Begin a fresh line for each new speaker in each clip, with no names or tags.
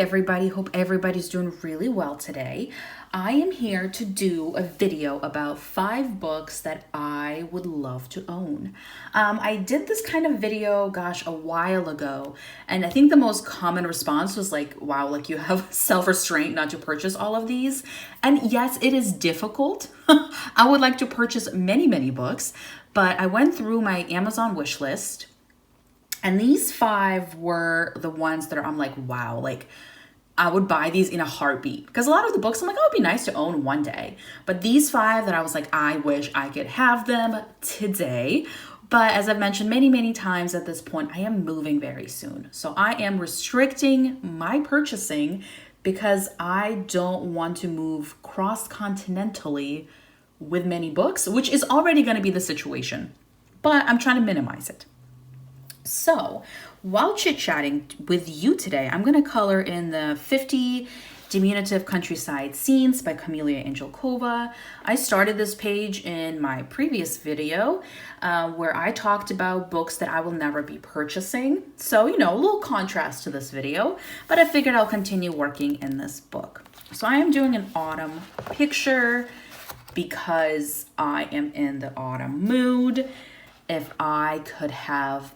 everybody, hope everybody's doing really well today. I am here to do a video about 5 books that I would love to own. I did this kind of video, a while ago, and I think the most common response was like, wow, like you have self-restraint not to purchase all of these. And yes, it is difficult. I would like to purchase many books, but I went through my Amazon wish list. And these 5 were the ones that I'm like, wow, like I would buy these in a heartbeat. Because a lot of the books I'm like, oh, it'd be nice to own one day. But these 5 that I was like, I wish I could have them today. But as I've mentioned many times at this point, I am moving very soon. So I am restricting my purchasing because I don't want to move cross-continentally with many books, which is already going to be the situation. But I'm trying to minimize it. So, while chit-chatting with you today, I'm going to color in the 50 Diminutive Countryside Scenes by Camelia Angelkova. I started this page in my previous video where I talked about books that I will never be purchasing. So, a little contrast to this video, but I figured I'll continue working in this book. So I am doing an autumn picture because I am in the autumn mood. If I could have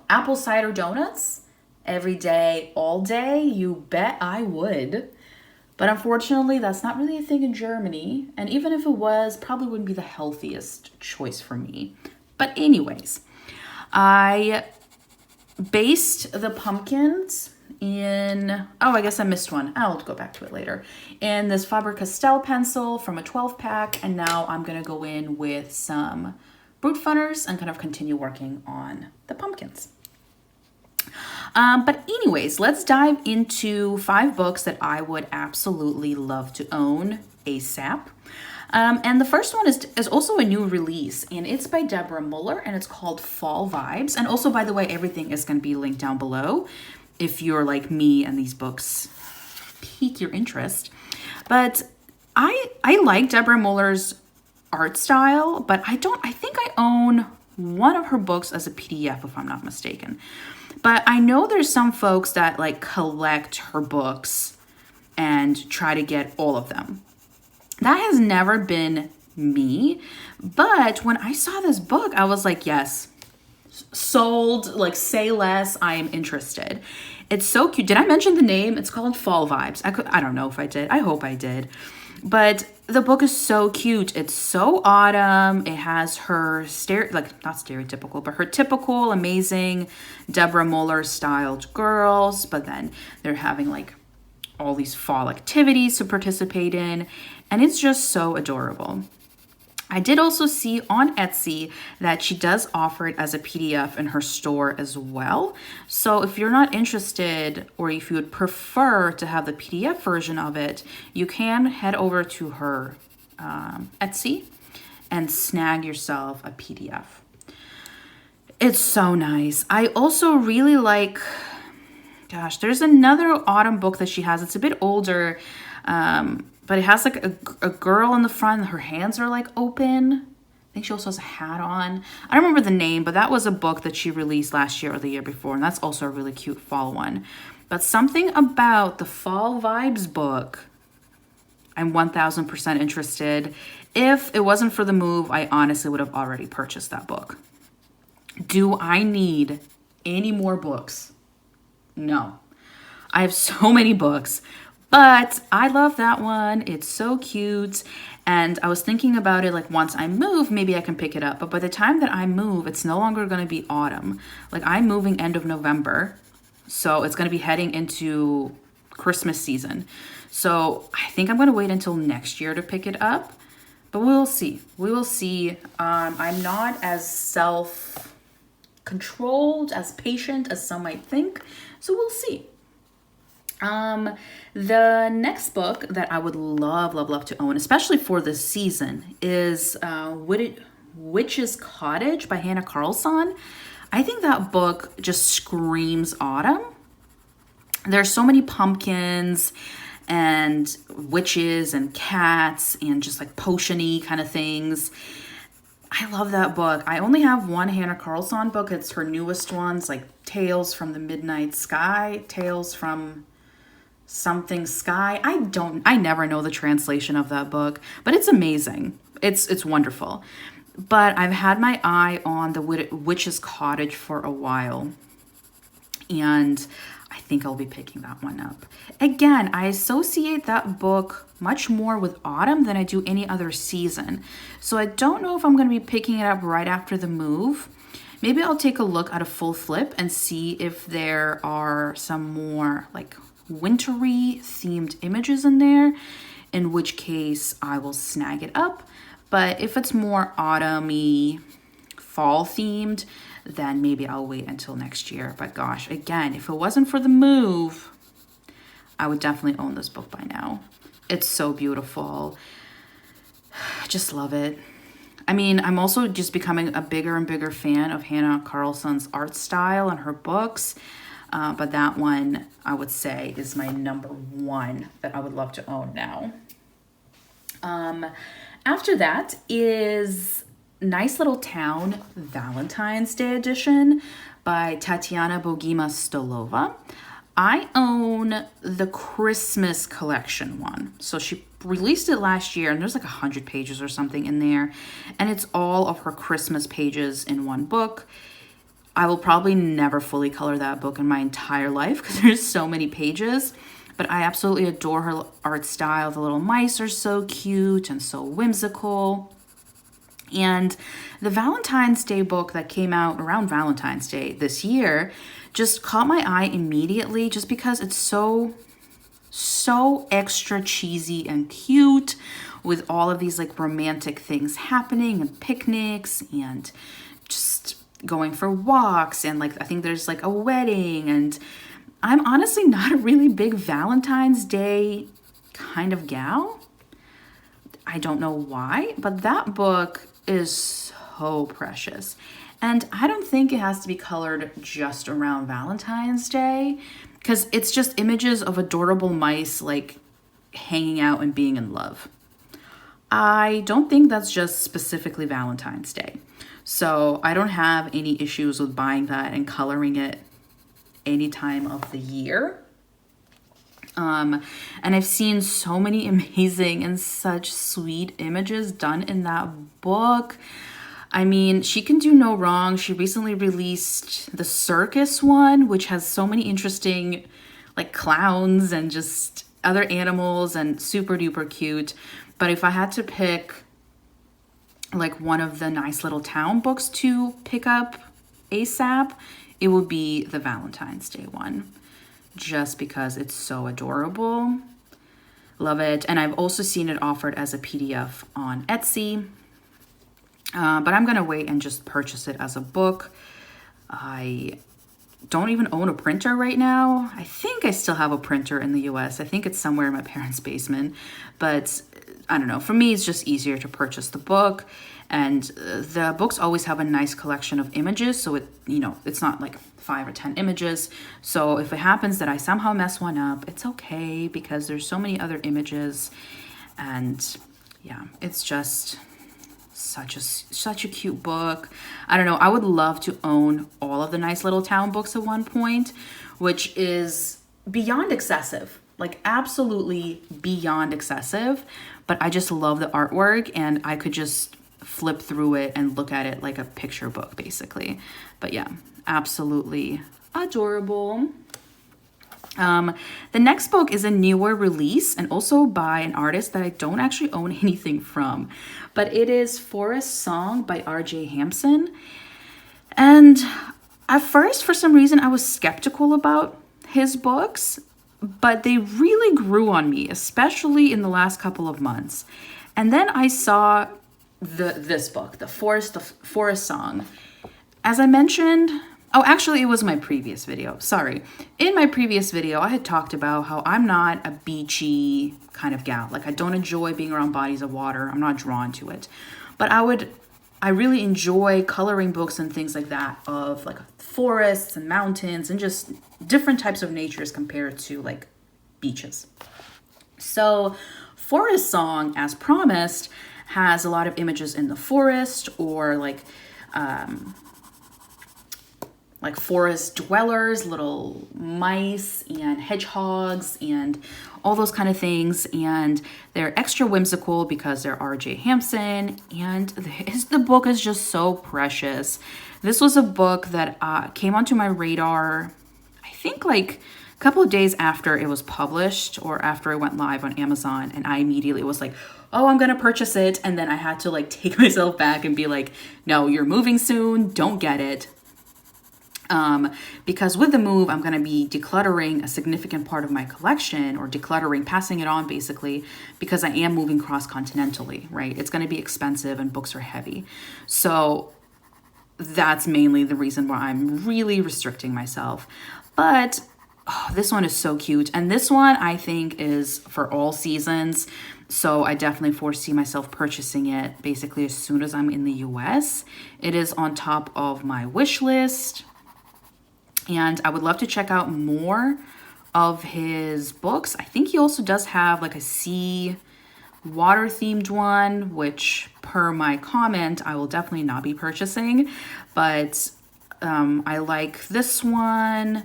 apple cider donuts every day, all day, you bet I would. But unfortunately, that's not really a thing in Germany. And even if it was, probably wouldn't be the healthiest choice for me. But anyways, I based the pumpkins in, I guess I missed one. I'll go back to it later. In this Faber-Castell pencil from a 12 pack. And now I'm going to go in with some Brute Funners and kind of continue working on the pumpkins. But anyways, let's dive into 5 books that I would absolutely love to own ASAP. And the first one is also a new release, and it's by Deborah Muller, and it's called Fall Vibes. And also, by the way, everything is going to be linked down below if you're like me and these books pique your interest. But I like Deborah Muller's art style, but I think I own one of her books as a PDF if I'm not mistaken. But I know there's some folks that like collect her books and try to get all of them. That has never been me, but when I saw this book, I was like, yes, sold, like say less, I am interested. It's so cute. Did I mention the name? It's called Fall Vibes. I don't know if I did. I hope I did. But the book is so cute. It's so autumn. It has her not stereotypical, but her typical amazing Deborah Muller styled girls. But then they're having like all these fall activities to participate in. And it's just so adorable. I did also see on Etsy that she does offer it as a PDF in her store as well. So if you're not interested, or if you would prefer to have the PDF version of it, you can head over to her Etsy and snag yourself a PDF. It's so nice. I also really like, there's another autumn book that she has. It's a bit older, but it has like a girl in the front. Her hands are like open. I think she also has a hat on. I don't remember the name, but that was a book that she released last year or the year before. And that's also a really cute fall one. But something about the Fall Vibes book, I'm 1000% interested. If it wasn't for the move, I honestly would have already purchased that book. Do I need any more books? No. I have so many books. But I love that one. It's so cute. And I was thinking about it, like once I move, maybe I can pick it up. But by the time that I move, it's no longer going to be autumn. Like I'm moving end of November. So it's going to be heading into Christmas season. So I think I'm going to wait until next year to pick it up. But we'll see. We will see. I'm not as self-controlled, as patient as some might think. So we'll see. The next book that I would love to own, especially for this season, is Witch's Cottage by Hannah Carlson. I think that book just screams autumn. There's so many pumpkins and witches and cats and just like potion-y kind of things. I love that book. I only have one Hannah Carlson book. It's her newest one. It's like Tales from the Midnight Sky, Tales from something sky. I never know the translation of that book, but it's amazing. It's wonderful. But I've had my eye on the Witch's Cottage for a while, and I think I'll be picking that one up. Again, I associate that book much more with autumn than I do any other season. So I don't know if I'm going to be picking it up right after the move. Maybe I'll take a look at a full flip and see if there are some more like wintry themed images in there, in which case I will snag it up. But if it's more autumny, fall themed, then maybe I'll wait until next year. But gosh, again, if it wasn't for the move, I would definitely own this book by now. It's so beautiful. I just love it. I mean, I'm also just becoming a bigger and bigger fan of Hannah Carlson's art style and her books. But that one, I would say, is my number one that I would love to own now. After that is Nice Little Town Valentine's Day Edition by Tatiana Bogima-Stolova. I own the Christmas collection one. So she released it last year, and there's like 100 pages or something in there. And it's all of her Christmas pages in one book. I will probably never fully color that book in my entire life because there's so many pages. But I absolutely adore her art style. The little mice are so cute and so whimsical. And the Valentine's Day book that came out around Valentine's Day this year just caught my eye immediately just because it's so extra cheesy and cute with all of these like romantic things happening and picnics and just going for walks. And like, I think there's like a wedding, and I'm honestly not a really big Valentine's Day kind of gal. I don't know why, but that book is so precious. And I don't think it has to be colored just around Valentine's Day, because it's just images of adorable mice like hanging out and being in love. I don't think that's just specifically Valentine's Day. So I don't have any issues with buying that and coloring it any time of the year. And I've seen so many amazing and such sweet images done in that book. I mean, she can do no wrong. She recently released the Circus one, which has so many interesting like clowns and just other animals and super duper cute. But if I had to pick like one of the Nice Little Town books to pick up ASAP, it would be the Valentine's Day one, just because it's so adorable. Love it. And I've also seen it offered as a PDF on Etsy. But I'm going to wait and just purchase it as a book. I don't even own a printer right now. I think I still have a printer in the US. I think it's somewhere in my parents' basement. But I don't know. For me, it's just easier to purchase the book. And the books always have a nice collection of images. So it's not like 5 or 10 images. So if it happens that I somehow mess one up, it's okay because there's so many other images. And yeah, it's just such a cute book. I don't know. I would love to own all of the Nice Little Town books at one point, which is beyond excessive, like absolutely beyond excessive. But I just love the artwork, and I could just flip through it and look at it like a picture book, basically. But yeah, absolutely adorable. The next book is a newer release and also by an artist that I don't actually own anything from, but it is Forest Song by R.J. Hampson. And at first, for some reason, I was skeptical about his books, but they really grew on me, especially in the last couple of months. And then I saw this book, the Forest Song. As I mentioned, oh, actually, it was my previous video. Sorry. In my previous video, I had talked about how I'm not a beachy kind of gal. Like, I don't enjoy being around bodies of water. I'm not drawn to it. But I really enjoy coloring books and things like that of like forests and mountains and just different types of natures compared to like beaches. So Forest Song, as promised, has a lot of images in the forest or like like forest dwellers, little mice and hedgehogs and all those kind of things. And they're extra whimsical because they're R.J. Hampson, and the book is just so precious. This was a book that came onto my radar, I think like a couple of days after it was published or after it went live on Amazon, and I immediately was like, oh, I'm gonna purchase it. And then I had to like take myself back and be like, no, you're moving soon, don't get it. Because with the move, I'm going to be decluttering a significant part of my collection, or passing it on basically, because I am moving cross-continentally, right? It's going to be expensive and books are heavy. So that's mainly the reason why I'm really restricting myself. But this one is so cute. And this one I think is for all seasons. So I definitely foresee myself purchasing it basically as soon as I'm in the US. It is on top of my wish list. And I would love to check out more of his books. I think he also does have like a sea water themed one, which per my comment, I will definitely not be purchasing. But I like this one.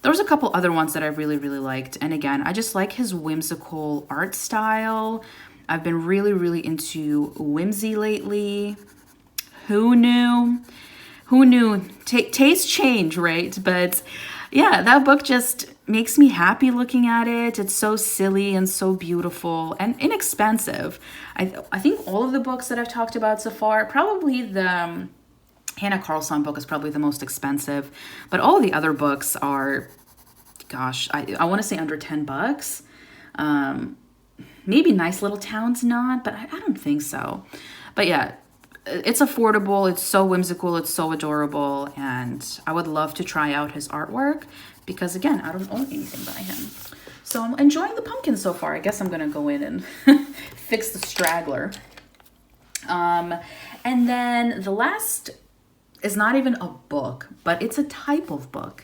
There was a couple other ones that I really, really liked. And again, I just like his whimsical art style. I've been really, really into whimsy lately. Who knew? Who knew? Taste change, right? But yeah, that book just makes me happy looking at it. It's so silly and so beautiful and inexpensive. I think all of the books that I've talked about so far, probably the Hannah Carlson book is probably the most expensive, but all the other books are, gosh, I want to say under $10. Maybe Nice Little Town's not, but I don't think so. But yeah, it's affordable, it's so whimsical, it's so adorable, and I would love to try out his artwork because, again, I don't own anything by him. So I'm enjoying the pumpkin so far. I guess I'm going to go in and fix the straggler. And then the last is not even a book, but it's a type of book.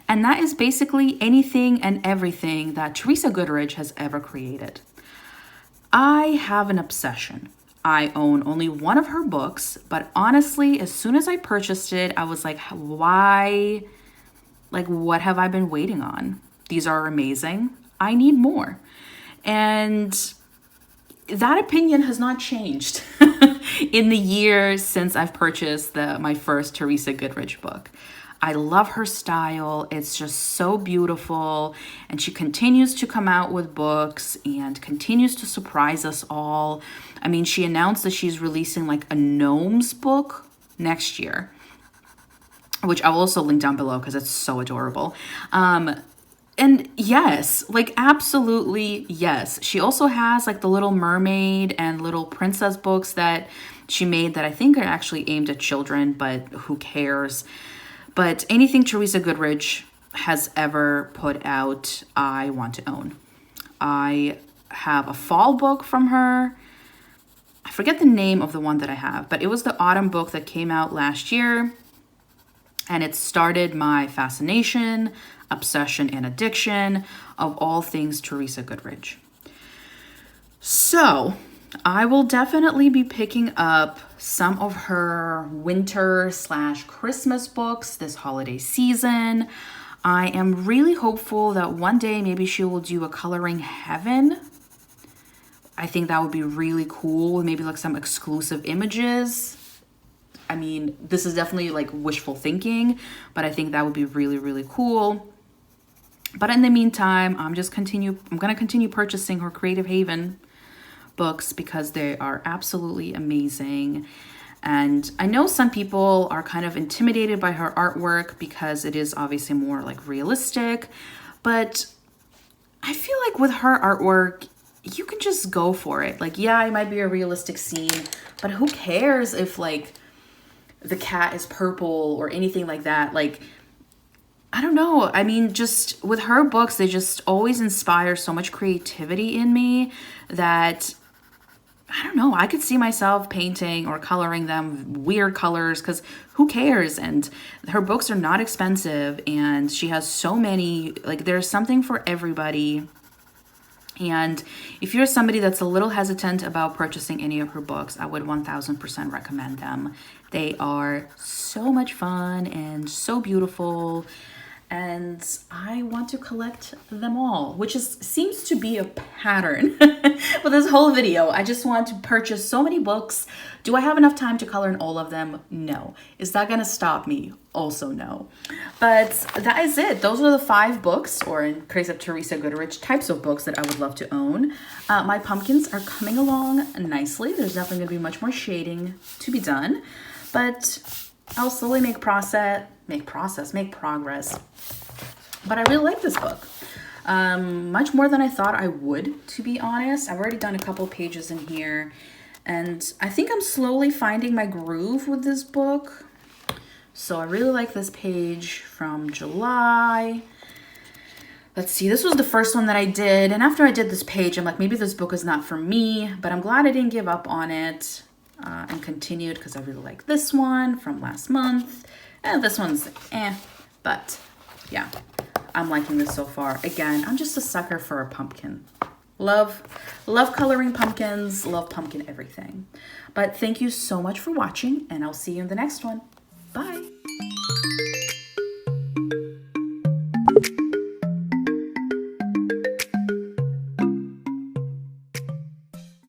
And that is basically anything and everything that Teresa Goodrich has ever created. I have an obsession. I own only one of her books, but honestly, as soon as I purchased it, I was like, why? Like, what have I been waiting on? These are amazing. I need more. And that opinion has not changed in the year since I've purchased my first Teresa Goodrich book. I love her style. It's just so beautiful. And she continues to come out with books and continues to surprise us all. I mean, she announced that she's releasing like a gnomes book next year, which I'll also link down below because it's so adorable. And yes, like absolutely yes. She also has like the Little Mermaid and Little Princess books that she made that I think are actually aimed at children, but who cares? But anything Teresa Goodrich has ever put out, I want to own. I have a fall book from her. I forget the name of the one that I have, but it was the autumn book that came out last year. And it started my fascination, obsession, and addiction of all things Teresa Goodrich. So I will definitely be picking up some of her winter/Christmas books this holiday season. I am really hopeful that one day maybe she will do a Coloring Heaven. I think that would be really cool, with maybe like some exclusive images. I mean, this is definitely like wishful thinking, but I think that would be really, really cool. But in the meantime, I'm going to continue purchasing her Creative Haven books because they are absolutely amazing. And I know some people are kind of intimidated by her artwork because it is obviously more like realistic, but I feel like with her artwork, you can just go for it. Like, yeah, it might be a realistic scene, but who cares if like the cat is purple or anything like that? Like, I don't know. I mean, just with her books, they just always inspire so much creativity in me that, I don't know, I could see myself painting or coloring them weird colors because who cares? And her books are not expensive and she has so many, like there's something for everybody. And if you're somebody that's a little hesitant about purchasing any of her books, I would 1000% recommend them. They are so much fun and so beautiful. And I want to collect them all, which seems to be a pattern with this whole video. I just want to purchase so many books. Do I have enough time to color in all of them? No. Is that gonna stop me? Also no. But that is it. Those are the 5 books, or in case of Teresa Goodrich, types of books that I would love to own. My pumpkins are coming along nicely. There's definitely gonna be much more shading to be done, but I'll slowly make progress. But I really like this book. Much more than I thought I would, to be honest. I've already done a couple pages in here, and I think I'm slowly finding my groove with this book. So I really like this page from July. Let's see, this was the first one that I did, and after I did this page, I'm like, maybe this book is not for me, but I'm glad I didn't give up on it and continued, because I really like this one from last month. And this one's but yeah, I'm liking this so far. Again, I'm just a sucker for a pumpkin. Love coloring pumpkins, love pumpkin everything. But thank you so much for watching, and I'll see you in the next one. Bye.